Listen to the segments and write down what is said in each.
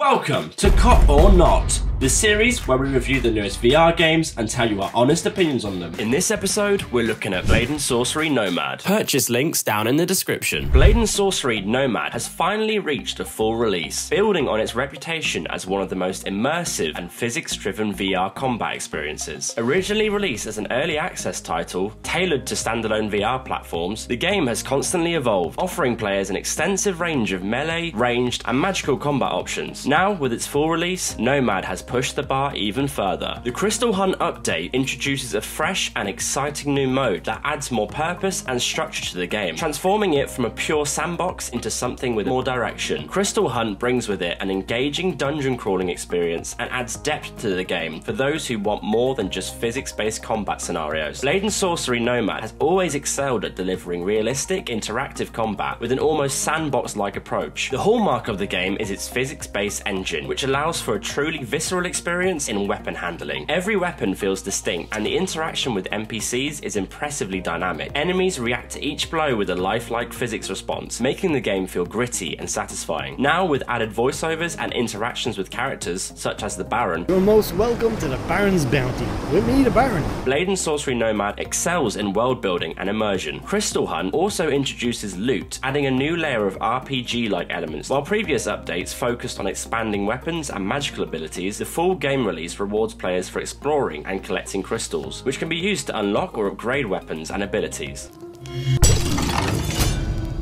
Welcome to Cop or Not, the series where we review the newest VR games and tell you our honest opinions on them. In this episode, we're looking at Blade Sorcery Nomad. Purchase links down in the description. Blade Sorcery Nomad has finally reached a full release, building on its reputation as one of the most immersive and physics-driven VR combat experiences. Originally released as an early access title, tailored to standalone VR platforms, the game has constantly evolved, offering players an extensive range of melee, ranged, and magical combat options. Now, with its full release, Nomad has pushed the bar even further. The Crystal Hunt update introduces a fresh and exciting new mode that adds more purpose and structure to the game, transforming it from a pure sandbox into something with more direction. Crystal Hunt brings with it an engaging dungeon crawling experience and adds depth to the game for those who want more than just physics-based combat scenarios. Blade Sorcery Nomad has always excelled at delivering realistic, interactive combat with an almost sandbox-like approach. The hallmark of the game is its physics-based engine, which allows for a truly visceral experience in weapon handling. Every weapon feels distinct, and the interaction with NPCs is impressively dynamic. Enemies react to each blow with a lifelike physics response, making the game feel gritty and satisfying. Now, with added voiceovers and interactions with characters such as the Baron. You're most welcome to the Baron's bounty. With me, the Baron. Blade Sorcery Nomad excels in world building and immersion. Crystal Hunt also introduces loot, adding a new layer of RPG-like elements. While previous updates focused on expanding weapons and magical abilities, the full game release rewards players for exploring and collecting crystals, which can be used to unlock or upgrade weapons and abilities.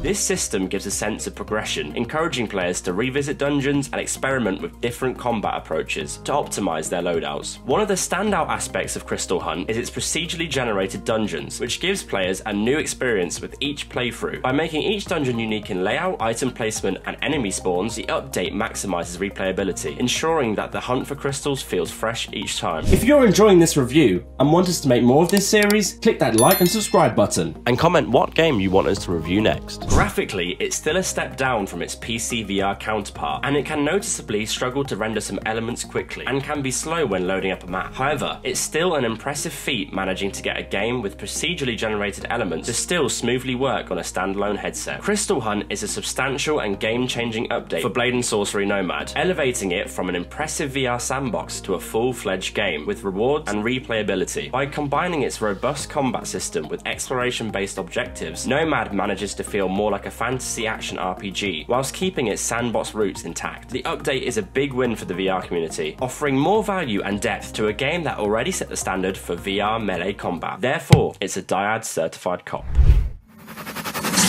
This system gives a sense of progression, encouraging players to revisit dungeons and experiment with different combat approaches to optimize their loadouts. One of the standout aspects of Crystal Hunt is its procedurally generated dungeons, which gives players a new experience with each playthrough. By making each dungeon unique in layout, item placement, and enemy spawns, the update maximizes replayability, ensuring that the hunt for crystals feels fresh each time. If you're enjoying this review and want us to make more of this series, click that like and subscribe button, and comment what game you want us to review next. Graphically, it's still a step down from its PC VR counterpart, and it can noticeably struggle to render some elements quickly, and can be slow when loading up a map. However, it's still an impressive feat managing to get a game with procedurally generated elements to still smoothly work on a standalone headset. Crystal Hunt is a substantial and game-changing update for Blade Sorcery Nomad, elevating it from an impressive VR sandbox to a full-fledged game with rewards and replayability. By combining its robust combat system with exploration-based objectives, Nomad manages to feel more like a fantasy action RPG, whilst keeping its sandbox roots intact. The update is a big win for the VR community, offering more value and depth to a game that already set the standard for VR melee combat. Therefore, it's a Dyad certified cop.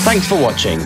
Thanks for watching.